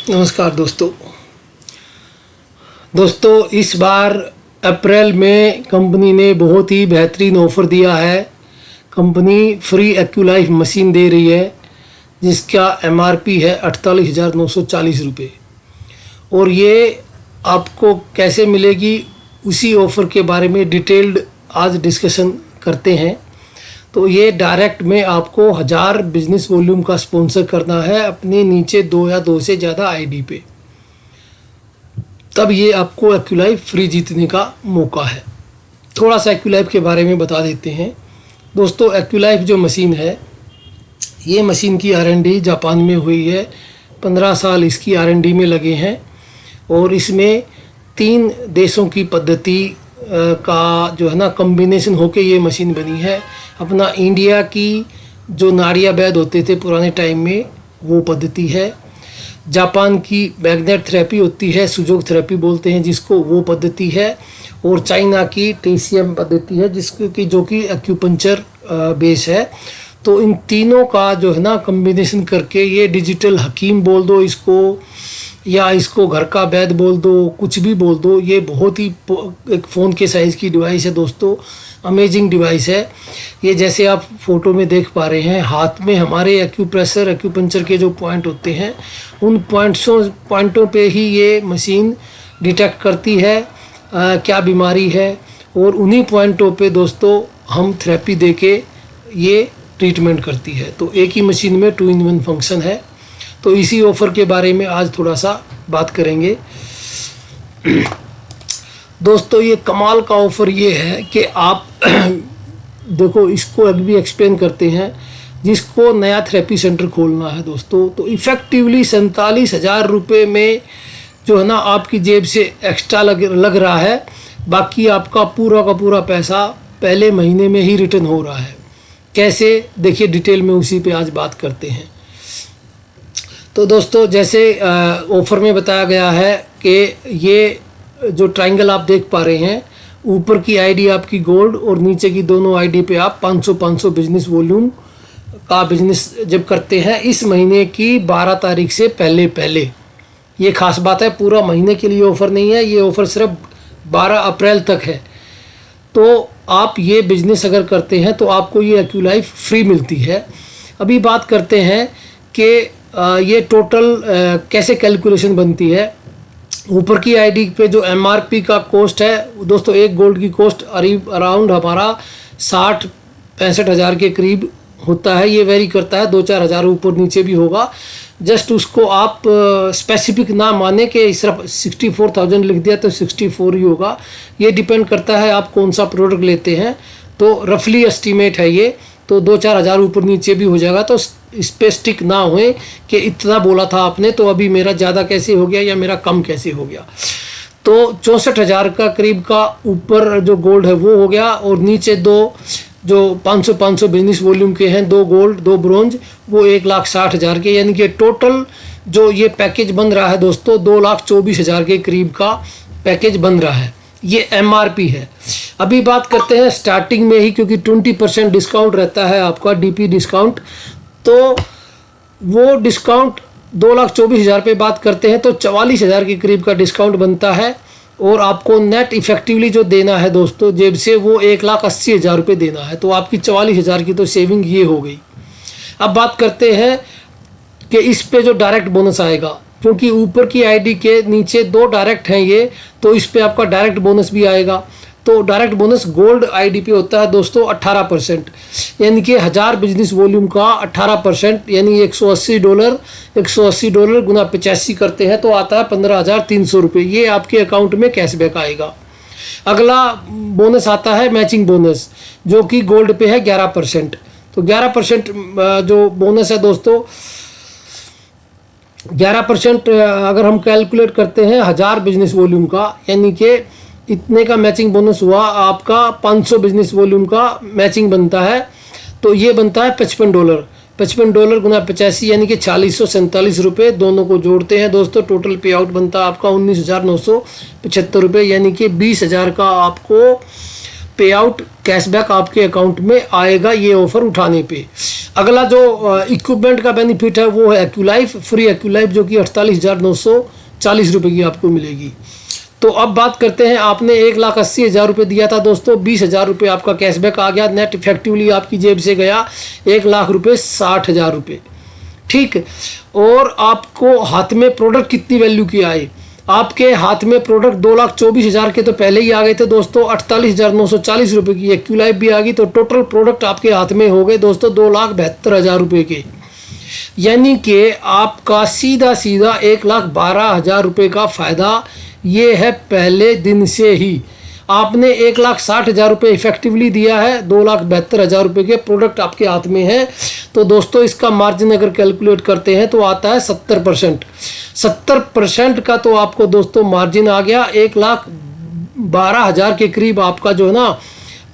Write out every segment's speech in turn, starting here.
नमस्कार दोस्तों इस बार अप्रैल में कंपनी ने बहुत ही बेहतरीन ऑफ़र दिया है। कंपनी फ्री एक्यूलाइफ मशीन दे रही है जिसका MRP है 48,940 रुपये। और ये आपको कैसे मिलेगी उसी ऑफ़र के बारे में डिटेल्ड आज डिस्कशन करते हैं। तो ये डायरेक्ट में आपको 1000 बिजनेस वॉल्यूम का स्पॉन्सर करना है अपने नीचे 2 या 2 से ज़्यादा आईडी पे, तब ये आपको एक्यूलाइफ फ्री जीतने का मौका है। थोड़ा सा एक्यूलाइफ के बारे में बता देते हैं दोस्तों। एक्यूलाइफ जो मशीन है, ये मशीन की R&D जापान में हुई है। 15 साल इसकी R&D में लगे हैं और इसमें 3 देशों की पद्धति का जो है ना कॉम्बिनेशन होके ये मशीन बनी है। अपना इंडिया की जो नाड़िया वैद होते थे पुराने टाइम में वो पद्धति है, जापान की मैग्नेट थेरेपी होती है, सुजोग थेरेपी बोलते हैं जिसको, वो पद्धति है, और चाइना की TCM पद्धति है जिसको कि जो कि एक्यूपंक्चर बेस है। तो इन तीनों का जो है ना कॉम्बिनेशन करके ये डिजिटल हकीम बोल दो इसको, या इसको घर का वैद बोल दो, कुछ भी बोल दो, ये बहुत ही एक फ़ोन के साइज़ की डिवाइस है दोस्तों। अमेजिंग डिवाइस है ये। जैसे आप फोटो में देख पा रहे हैं, हाथ में हमारे एक्यूपंक्चर के जो पॉइंट होते हैं उन पॉइंटों पे ही ये मशीन डिटेक्ट करती है क्या बीमारी है, और उन्हीं पॉइंटों पे दोस्तों हम थेरेपी दे के ये ट्रीटमेंट करती है। तो एक ही मशीन में 2 in 1 फंक्शन है। तो इसी ऑफ़र के बारे में आज थोड़ा सा बात करेंगे दोस्तों। ये कमाल का ऑफ़र ये है कि आप देखो, इसको भी एक्सप्लेन करते हैं। जिसको नया थेरेपी सेंटर खोलना है दोस्तों, तो इफ़ेक्टिवली 47,000 रुपये में जो है ना आपकी जेब से एक्स्ट्रा लग रहा है। बाकी आपका पूरा का पूरा पैसा पहले महीने में ही रिटर्न हो रहा है। कैसे, देखिए डिटेल में उसी पे आज बात करते हैं। तो दोस्तों जैसे ऑफ़र में बताया गया है कि ये जो ट्रायंगल आप देख पा रहे हैं, ऊपर की आईडी आपकी गोल्ड और नीचे की दोनों आईडी पे आप 500 बिजनेस वॉल्यूम का बिजनेस जब करते हैं इस महीने की 12 तारीख से पहले। ये खास बात है, पूरा महीने के लिए ऑफ़र नहीं है, ये ऑफ़र सिर्फ 12 अप्रैल तक है। तो आप ये बिज़नेस अगर करते हैं तो आपको ये एक्यूलाइफ फ्री मिलती है। अभी बात करते हैं कि ये टोटल कैसे कैलकुलेशन बनती है। ऊपर की आईडी पे जो MRP का कॉस्ट है दोस्तों, एक गोल्ड की कॉस्ट अराउंड हमारा 60-65 हज़ार के करीब होता है। ये वेरी करता है, 2-4 हज़ार ऊपर नीचे भी होगा। जस्ट उसको आप स्पेसिफिक ना माने कि सिर्फ 64,000 लिख दिया तो 64 ही होगा। ये डिपेंड करता है आप कौन सा प्रोडक्ट लेते हैं। तो रफली एस्टीमेट है ये, तो 2-4 हज़ार ऊपर नीचे भी हो जाएगा। तो इस पे स्टिक ना हुए कि इतना बोला था आपने तो अभी मेरा ज़्यादा कैसे हो गया या मेरा कम कैसे हो गया। तो 64,000 का करीब का ऊपर जो गोल्ड है वो हो गया, और नीचे 2 जो 500 बिजनेस वॉल्यूम के हैं, 2 गोल्ड 2 ब्रोंज, वो 1,60,000 के, यानी कि टोटल जो ये पैकेज बन रहा है दोस्तों 2,24,000 के करीब का पैकेज बन रहा है। ये MRP है। अभी बात करते हैं स्टार्टिंग में ही, क्योंकि 20% डिस्काउंट रहता है आपका DP डिस्काउंट। तो वो डिस्काउंट 2,24,000 पे बात करते हैं तो 44,000 के करीब का डिस्काउंट बनता है। और आपको नेट इफेक्टिवली जो देना है दोस्तों जेब से वो 1,80,000 रुपये देना है। तो आपकी 44,000 की तो सेविंग ये हो गई। अब बात करते हैं कि इस पे जो डायरेक्ट बोनस आएगा, क्योंकि ऊपर की आईडी के नीचे 2 डायरेक्ट हैं ये, तो इस पे आपका डायरेक्ट बोनस भी आएगा। तो डायरेक्ट बोनस गोल्ड आईडी पे होता है दोस्तों 18%, यानी कि 1000 बिजनेस वॉल्यूम का 18%, यानी $180 $180 गुना 85 करते हैं तो आता है 15,300 रुपये। ये आपके अकाउंट में कैशबैक आएगा। अगला बोनस आता है मैचिंग बोनस, जो कि गोल्ड पे है 11%। तो 11% जो बोनस है दोस्तों, 11% अगर हम कैलकुलेट करते हैं 1000 बिजनेस वॉल्यूम का, यानी कि इतने का मैचिंग बोनस हुआ आपका 500 बिजनेस वॉल्यूम का मैचिंग बनता है। तो ये बनता है $55 गुना 85, यानी कि 4647 रुपये। दोनों को जोड़ते हैं दोस्तों, टोटल पे आउट बनता है आपका 19,975 रुपये, यानी कि 20,000 का आपको पे आउट कैशबैक आपके अकाउंट में आएगा ये ऑफ़र उठाने पे। अगला जो इक्विपमेंट का बेनिफिट है वो है एक्यूलाइफ, फ्री एक्यूलाइफ, जो कि 48,940 रुपये की आपको मिलेगी। तो अब बात करते हैं, आपने 1,80,000 रुपये दिया था दोस्तों, 20,000 रुपये आपका कैशबैक आ गया, नेट इफेक्टिवली आपकी जेब से गया 1,60,000 रुपये। ठीक, और आपको हाथ में प्रोडक्ट कितनी वैल्यू की आई? आपके हाथ में प्रोडक्ट 2,24,000 के तो पहले ही आ गए थे दोस्तों, 48,940 रुपये की एक्यूलाइफ भी आ गई, तो टोटल प्रोडक्ट आपके हाथ में हो गए दोस्तों 2,72,000 रुपये के। यानी कि आपका सीधा सीधा 1,12,000 रुपये का फ़ायदा ये है पहले दिन से ही। आपने 1,60,000 रुपये इफेक्टिवली दिया है, 2,72,000 रुपये के प्रोडक्ट आपके हाथ में है। तो दोस्तों इसका मार्जिन अगर कैलकुलेट करते हैं तो आता है 70%। 70% का तो आपको दोस्तों मार्जिन आ गया, 1,12,000 के करीब आपका जो है ना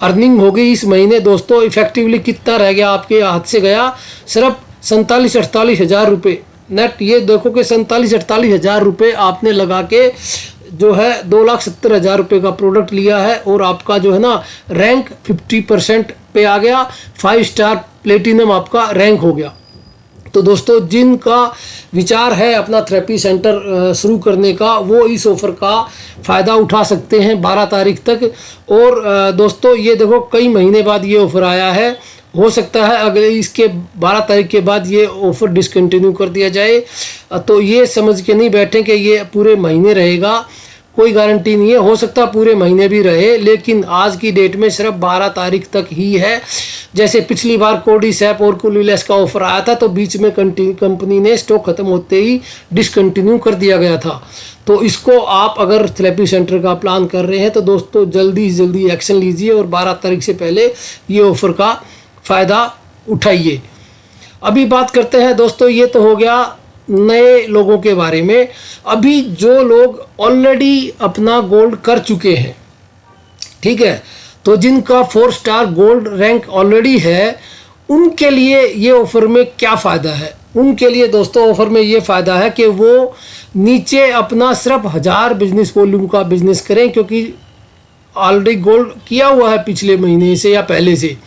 अर्निंग हो गई इस महीने दोस्तों। इफेक्टिवली कितना रह गया आपके हाथ से गया? सिर्फ 47-48 रुपये नेट। ये देखो कि 47-48 रुपये आपने लगा के जो है 2,70,000 रुपये का प्रोडक्ट लिया है, और आपका जो है ना रैंक 50% पे आ गया, 5 स्टार प्लेटिनम आपका रैंक हो गया। तो दोस्तों जिनका विचार है अपना थेरेपी सेंटर शुरू करने का, वो इस ऑफ़र का फ़ायदा उठा सकते हैं 12 तारीख तक। और दोस्तों ये देखो कई महीने बाद ये ऑफ़र आया है, हो सकता है अगले इसके 12 तारीख के बाद ये ऑफ़र डिसकंटिन्यू कर दिया जाए। तो ये समझ के नहीं बैठें कि ये पूरे महीने रहेगा, कोई गारंटी नहीं है, हो सकता पूरे महीने भी रहे, लेकिन आज की डेट में सिर्फ 12 तारीख तक ही है। जैसे पिछली बार कोर्डिसेप और कुलीलेस का ऑफ़र आया था तो बीच में कंपनी ने स्टॉक ख़त्म होते ही डिसकंटिन्यू कर दिया गया था। तो इसको आप अगर थेरेपी सेंटर का प्लान कर रहे हैं तो दोस्तों जल्दी से जल्दी एक्शन लीजिए और 12 तारीख से पहले ये ऑफ़र का फ़ायदा उठाइए। अभी बात करते हैं दोस्तों, ये तो हो गया नए लोगों के बारे में। अभी जो लोग ऑलरेडी अपना गोल्ड कर चुके हैं, ठीक है, तो जिनका 4 स्टार गोल्ड रैंक ऑलरेडी है, उनके लिए ये ऑफ़र में क्या फ़ायदा है? उनके लिए दोस्तों ऑफ़र में ये फ़ायदा है कि वो नीचे अपना सिर्फ 1000 बिजनेस वॉल्यूम का बिज़नेस करें, क्योंकि ऑलरेडी गोल्ड किया हुआ है पिछले महीने से या पहले से।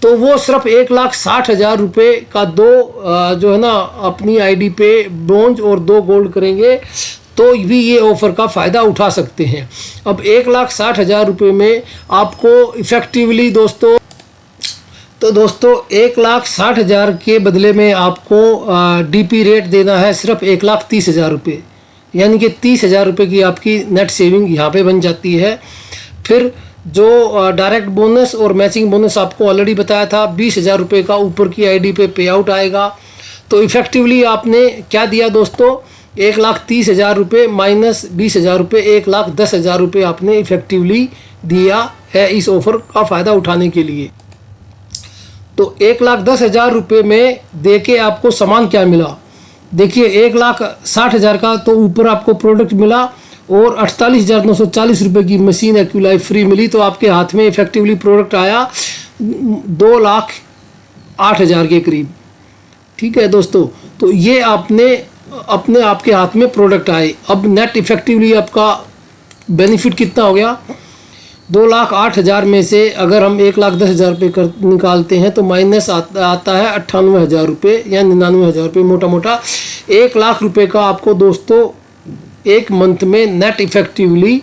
तो वो सिर्फ 1,60,000 रुपये का जो है ना अपनी आईडी पे ब्रोंज और 2 गोल्ड करेंगे तो भी ये ऑफ़र का फ़ायदा उठा सकते हैं। अब 1,60,000 रुपये में आपको इफ़ेक्टिवली दोस्तों 1,60,000 के बदले में आपको डीपी रेट देना है सिर्फ 1,30,000 रुपये, यानी कि 30,000 रुपये की आपकी नेट सेविंग यहाँ पे बन जाती है। फिर जो डायरेक्ट बोनस और मैचिंग बोनस आपको ऑलरेडी बताया था, 20,000 रुपये का ऊपर की आईडी पे पे आउट आएगा। तो इफ़ेक्टिवली आपने क्या दिया दोस्तों? 1,30,000 रुपये माइनस 20,000 रुपये, 1,10,000 रुपये आपने इफ़ेक्टिवली दिया है इस ऑफ़र का फ़ायदा उठाने के लिए। तो 1,10,000 रुपये में दे के आपको सामान क्या मिला? देखिए 1,60,000 का तो ऊपर आपको प्रोडक्ट मिला और 48,940 रुपये की मशीन एक्यूलाइफ फ्री मिली। तो आपके हाथ में इफेक्टिवली प्रोडक्ट आया 2,08,000 के करीब। ठीक है दोस्तों, तो ये अपने आपके हाथ में प्रोडक्ट आए। अब नेट इफेक्टिवली आपका बेनिफिट कितना हो गया? 2,08,000 में से अगर हम 1,10,000 रुपये निकालते हैं तो माइनस आता है 98,000 रुपये या 99,000 रुपये, मोटा मोटा 1,00,000 रुपये का आपको दोस्तों एक मंथ में नेट इफेक्टिवली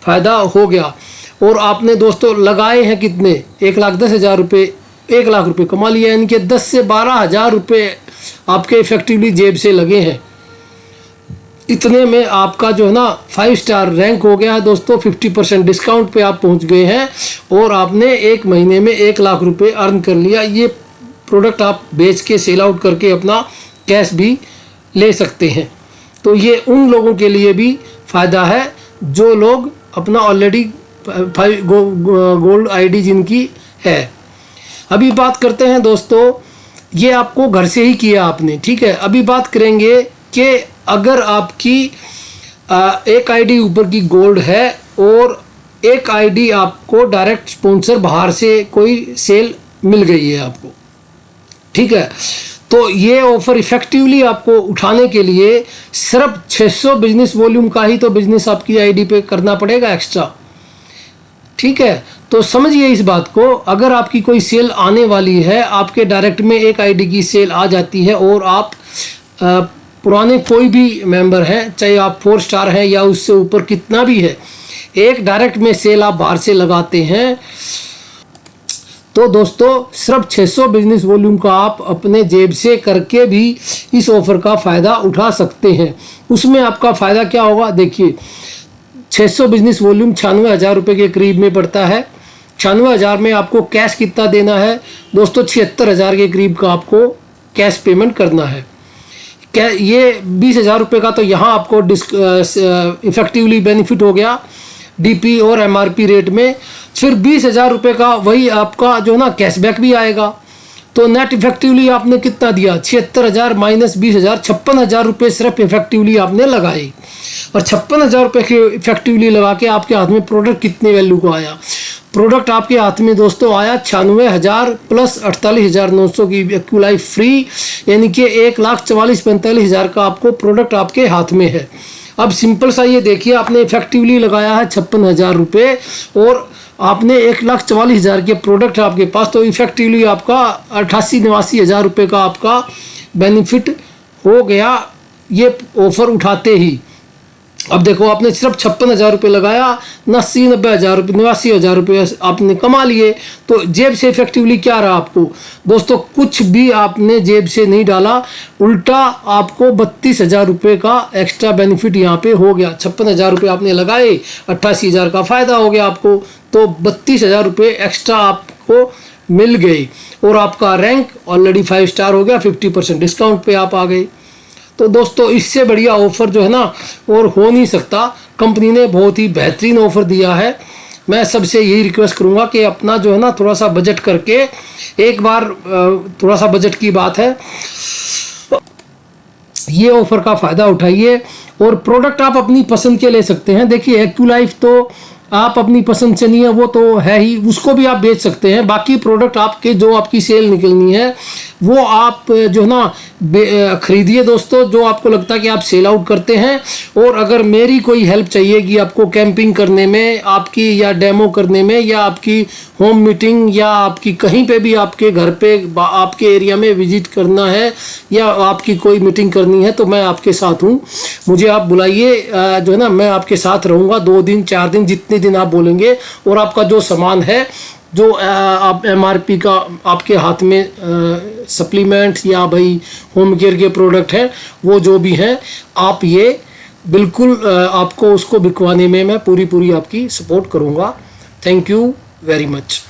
फ़ायदा हो गया। और आपने दोस्तों लगाए हैं कितने? 1,10,000 रुपये, 1,00,000 रुपये कमा लिया, यानी कि 10 से 12,000 रुपये आपके इफेक्टिवली जेब से लगे हैं। इतने में आपका जो है ना 5 स्टार रैंक हो गया है दोस्तों। 50% डिस्काउंट पे आप पहुंच गए हैं और आपने एक महीने में 1,00,000 रुपये अर्न कर लिया। ये प्रोडक्ट आप बेच के सेल आउट करके अपना कैश भी ले सकते हैं। तो ये उन लोगों के लिए भी फ़ायदा है जो लोग अपना ऑलरेडी गोल्ड आईडी जिनकी है। अभी बात करते हैं दोस्तों, ये आपको घर से ही किया आपने, ठीक है। अभी बात करेंगे कि अगर आपकी एक आईडी ऊपर की गोल्ड है और एक आईडी आपको डायरेक्ट स्पॉन्सर बाहर से कोई सेल मिल गई है आपको, ठीक है, तो ये ऑफ़र इफ़ेक्टिवली आपको उठाने के लिए सिर्फ 600 बिजनेस वॉल्यूम का ही तो बिजनेस आपकी आईडी पे करना पड़ेगा एक्स्ट्रा, ठीक है, तो समझिए इस बात को। अगर आपकी कोई सेल आने वाली है, आपके डायरेक्ट में एक आईडी की सेल आ जाती है और आप पुराने कोई भी मेंबर हैं, चाहे आप 4 स्टार हैं या उससे ऊपर कितना भी है, एक डायरेक्ट में सेल आप बाहर से लगाते हैं, तो दोस्तों सिर्फ 600 बिजनेस वॉल्यूम का आप अपने जेब से करके भी इस ऑफ़र का फ़ायदा उठा सकते हैं। उसमें आपका फ़ायदा क्या होगा, देखिए 600 बिजनेस वॉल्यूम 96,000 रुपये के करीब में पड़ता है। 96,000 में आपको कैश कितना देना है दोस्तों, 76,000 के करीब का आपको कैश पेमेंट करना है। क्या ये 20,000 रुपये का तो यहाँ आपको इफेक्टिवली बेनिफिट हो गया डीपी और एमआरपी रेट में। फिर 20,000 रुपये का वही आपका जो ना कैशबैक भी आएगा। तो नेट इफेक्टिवली आपने कितना दिया, 76,000 माइनस 20,000, 56,000 रुपये सिर्फ इफेक्टिवली आपने लगाए। और 56,000 रुपये के इफेक्टिवली लगा के आपके हाथ में प्रोडक्ट कितने वैल्यू को आया, प्रोडक्ट आपके हाथ में दोस्तों आया 96,000 प्लस 48,900 की एक्यूलाइफ फ्री, यानी कि 1,44,45,000 का आपको प्रोडक्ट आपके हाथ में है। अब सिंपल सा ये देखिए, आपने इफेक्टिवली लगाया है 56,000 रुपये और आपने 1,44,000 के प्रोडक्ट आपके पास, तो इफेक्टिवली आपका 88-89,000 रुपये का आपका बेनिफिट हो गया ये ऑफ़र उठाते ही। अब देखो आपने सिर्फ 56,000 रुपये लगाया, 80-90,000 रुपये, 89,000 रुपये आपने कमा लिए। तो जेब से इफेक्टिवली क्या रहा आपको दोस्तों, कुछ भी आपने जेब से नहीं डाला, उल्टा आपको 32,000 रुपये का एक्स्ट्रा बेनिफिट यहाँ पे हो गया। 56,000 रुपये आपने लगाए, 88,000 का फ़ायदा हो गया आपको, तो 32,000 रुपये एक्स्ट्रा आपको मिल गए और आपका रैंक ऑलरेडी 5 स्टार हो गया, 50% डिस्काउंट पे आप आ गए। तो दोस्तों इससे बढ़िया ऑफ़र जो है ना और हो नहीं सकता। कंपनी ने बहुत ही बेहतरीन ऑफ़र दिया है। मैं सबसे यही रिक्वेस्ट करूँगा कि अपना जो है ना थोड़ा सा बजट करके, एक बार थोड़ा सा बजट की बात है, ये ऑफ़र का फ़ायदा उठाइए और प्रोडक्ट आप अपनी पसंद के ले सकते हैं। देखिए एक्यूलाइफ तो आप अपनी पसंद से नहीं है, वो तो है ही, उसको भी आप बेच सकते हैं। बाकी प्रोडक्ट आपके जो आपकी सेल निकलनी है वो आप जो ना खरीदिए दोस्तों, जो आपको लगता है कि आप सेल आउट करते हैं। और अगर मेरी कोई हेल्प चाहिए कि आपको कैंपिंग करने में आपकी, या डेमो करने में, या आपकी होम मीटिंग, या आपकी कहीं पे भी आपके घर पे आपके एरिया में विजिट करना है, या आपकी कोई मीटिंग करनी है, तो मैं आपके साथ हूँ। मुझे आप बुलाइए, जो है ना मैं आपके साथ रहूँगा 2 दिन 4 दिन, जितने दिन आप बोलेंगे। और आपका जो सामान है, जो आप एमआरपी का आपके हाथ में सप्लीमेंट्स या भाई होम केयर के प्रोडक्ट हैं, वो जो भी हैं, आप ये बिल्कुल आपको उसको बिकवाने में मैं पूरी आपकी सपोर्ट करूँगा। Thank you very much.